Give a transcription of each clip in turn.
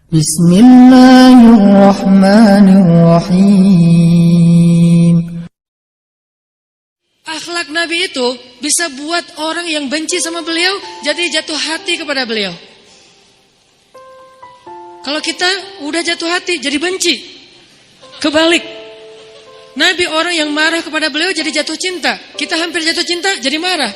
Bismillahirrahmanirrahim. Akhlak Nabi itu bisa buat orang yang benci sama beliau jadi jatuh hati kepada beliau. Kalau kita udah jatuh hati jadi benci. Kebalik. Nabi orang yang marah kepada beliau jadi jatuh cinta. Kita hampir jatuh cinta jadi marah.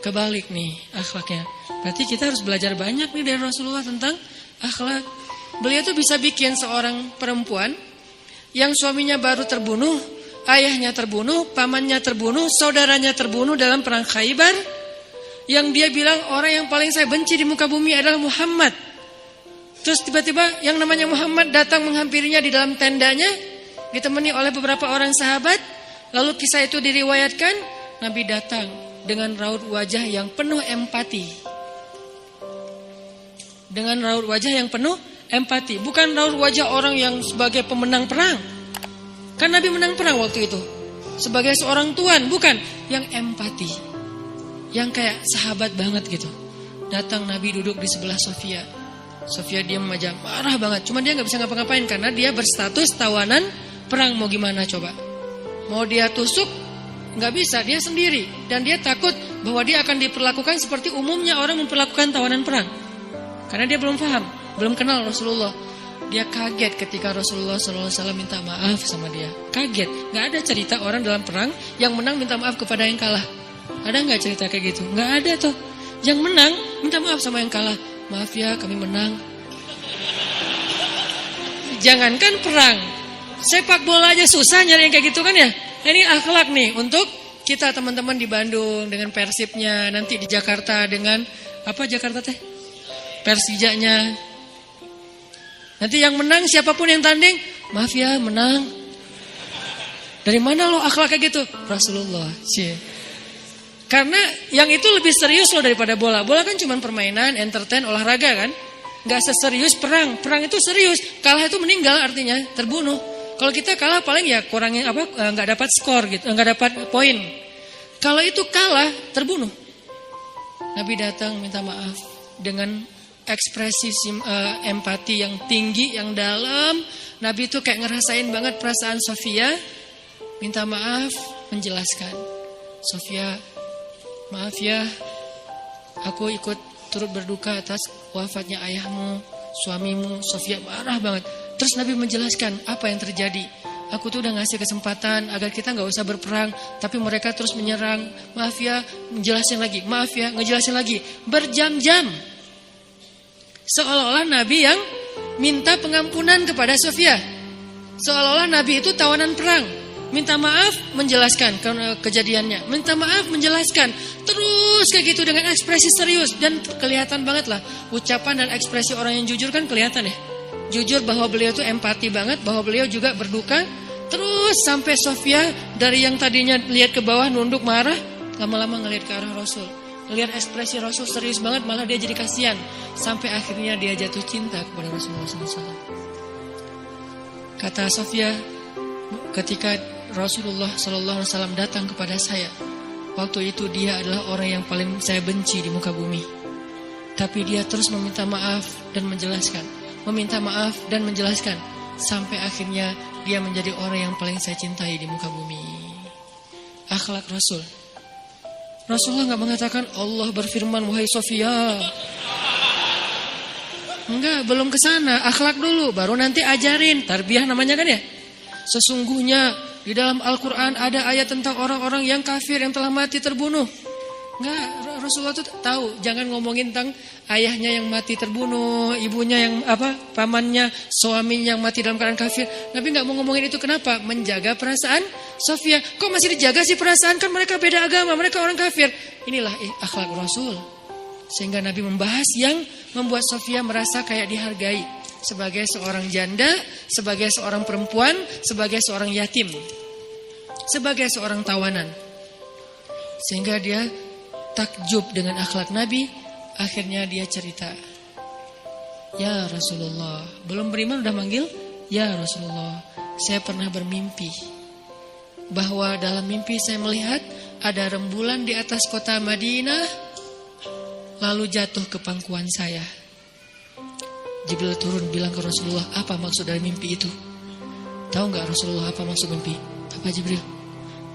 Kebalik nih akhlaknya. Berarti kita harus belajar banyak nih dari Rasulullah tentang akhlak. Beliau tuh bisa bikin seorang perempuan yang suaminya baru terbunuh, ayahnya terbunuh, pamannya terbunuh, saudaranya terbunuh dalam perang Khaybar. Yang dia bilang orang yang paling saya benci di muka bumi adalah Muhammad. Terus tiba-tiba yang namanya Muhammad datang menghampirinya di dalam tendanya, ditemani oleh beberapa orang sahabat. Lalu kisah itu diriwayatkan, Nabi datang dengan raut wajah yang penuh empati. Dengan raut wajah yang penuh empati. Bukan raut wajah orang yang sebagai pemenang perang. Kan Nabi menang perang waktu itu. Sebagai seorang tuan, bukan. Yang empati. Yang kayak sahabat banget gitu. Datang Nabi duduk di sebelah Sofia. Sofia diam aja, marah banget. Cuma dia gak bisa ngapa-ngapain karena dia berstatus tawanan perang. Mau gimana coba? Mau dia tusuk? Gak bisa, dia sendiri. Dan dia takut bahwa dia akan diperlakukan seperti umumnya orang memperlakukan tawanan perang. Karena dia belum paham, belum kenal Rasulullah. Dia kaget ketika Rasulullah SAW minta maaf sama dia. Kaget, gak ada cerita orang dalam perang yang menang minta maaf kepada yang kalah. Ada gak cerita kayak gitu? Gak ada tuh. Yang menang minta maaf sama yang kalah. Maaf ya kami menang. Jangankan perang, sepak bola aja susah nyari yang kayak gitu kan ya. Ini akhlak nih untuk kita teman-teman di Bandung dengan Persibnya, nanti di Jakarta dengan apa Jakarta teh? Persijanya. Nanti yang menang siapapun yang tanding, maaf ya menang. Dari mana lo akhlak kayak gitu? Rasulullah. Karena yang itu lebih serius loh daripada bola. Bola kan cuma permainan, entertain, olahraga kan. Gak seserius perang. Perang itu serius. Kalah itu meninggal artinya, terbunuh. Kalau kita kalah paling ya kurangnya apa? Gak dapat skor gitu, gak dapat poin. Kalau itu kalah, terbunuh. Nabi datang minta maaf dengan ekspresi empati yang tinggi, yang dalam. Nabi itu kayak ngerasain banget perasaan Sofia. Minta maaf, menjelaskan. Sofia, maaf ya, aku ikut turut berduka atas wafatnya ayahmu, suamimu. Sofia marah banget. Terus Nabi menjelaskan apa yang terjadi. Aku tuh udah ngasih kesempatan agar kita gak usah berperang, tapi mereka terus menyerang. Maaf ya, menjelasin lagi. Maaf ya, ngejelasin lagi. Berjam-jam. Seolah-olah Nabi yang minta pengampunan kepada Sofia. Seolah-olah Nabi itu tawanan perang. Minta maaf, menjelaskan kejadiannya. Minta maaf, menjelaskan. Terus kayak gitu dengan ekspresi serius. Dan kelihatan banget lah. Ucapan dan ekspresi orang yang jujur kan kelihatan ya. Jujur bahwa beliau tuh empati banget. Bahwa beliau juga berduka. Terus sampai Sofia dari yang tadinya lihat ke bawah nunduk marah, lama-lama ngelihat ke arah Rasul. Lihat ekspresi Rasul serius banget, malah dia jadi kasihan. Sampai akhirnya dia jatuh cinta kepada Rasulullah SAW. Kata Sofia, ketika Rasulullah SAW datang kepada saya, waktu itu dia adalah orang yang paling saya benci di muka bumi. Tapi dia terus meminta maaf dan menjelaskan. Meminta maaf dan menjelaskan. Sampai akhirnya dia menjadi orang yang paling saya cintai di muka bumi. Akhlak Rasul. Rasulullah gak mengatakan Allah berfirman wahai Sofia. Enggak, belum ke sana. Akhlak dulu, baru nanti ajarin. Tarbiyah namanya kan ya. Sesungguhnya di dalam Al-Quran ada ayat tentang orang-orang yang kafir yang telah mati terbunuh. Enggak, Rasulullah tuh tahu. Jangan ngomongin tentang ayahnya yang mati terbunuh, ibunya yang pamannya, suaminya yang mati dalam keadaan kafir. Nabi gak mau ngomongin itu, kenapa? Menjaga perasaan Sofia. Kok masih dijaga sih perasaan? Kan mereka beda agama, mereka orang kafir. Inilah akhlak Rasul. Sehingga Nabi membahas yang membuat Sofia merasa kayak dihargai. Sebagai seorang janda, sebagai seorang perempuan, sebagai seorang yatim, sebagai seorang tawanan. Sehingga dia takjub dengan akhlak Nabi. Akhirnya dia cerita, ya Rasulullah, belum beriman udah manggil, ya Rasulullah, saya pernah bermimpi bahwa dalam mimpi saya melihat ada rembulan di atas kota Madinah, lalu jatuh ke pangkuan saya. Jibril turun bilang ke Rasulullah, apa maksud dari mimpi itu? Tahu nggak Rasulullah apa maksud mimpi? Apa Jibril?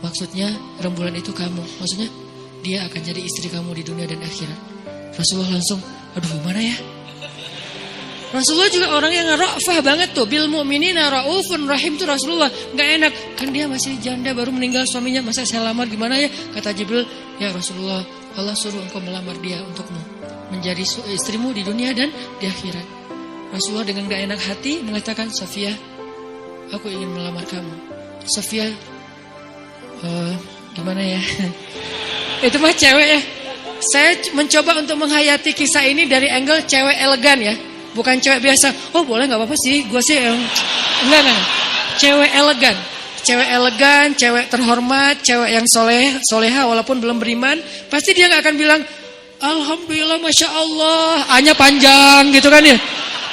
Maksudnya rembulan itu kamu. Maksudnya dia akan jadi istri kamu di dunia dan akhirat. Rasulullah langsung, aduh gimana ya? Rasulullah juga orang yang ra'fah banget tuh. Bil mu'minina ra'ufun rahim tuh Rasulullah. Gak enak, kan dia masih janda baru meninggal suaminya. Masa saya lamar gimana ya? Kata Jibril, ya Rasulullah, Allah suruh engkau melamar dia untukmu, menjadi istrimu di dunia dan di akhirat. Rasulullah dengan gak enak hati mengatakan, Safiyah, aku ingin melamar kamu. Safiyah, gimana ya? Itu mah cewek ya. Saya mencoba untuk menghayati kisah ini dari angle cewek elegan ya. Bukan cewek biasa. Oh boleh gak apa-apa sih. Gue sih enggak. Cewek elegan. Cewek elegan, cewek terhormat, cewek yang soleha walaupun belum beriman. Pasti dia gak akan bilang, Alhamdulillah Masya Allah, A-nya panjang gitu kan ya.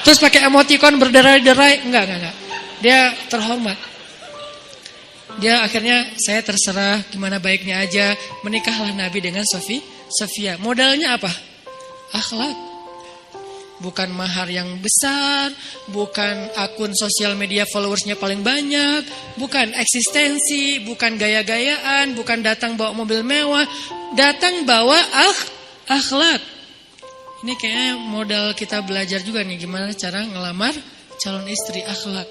Terus pakai emoticon berderai-derai. Enggak. Dia terhormat. Dia akhirnya, saya terserah gimana baiknya aja. Menikahlah Nabi dengan Safiyah. Modalnya apa? Akhlak. Bukan mahar yang besar, bukan akun sosial media followersnya paling banyak, bukan eksistensi, bukan gaya-gayaan, bukan datang bawa mobil mewah, datang bawa akhlak. Ini kayaknya modal kita belajar juga nih, gimana cara ngelamar calon istri, akhlak.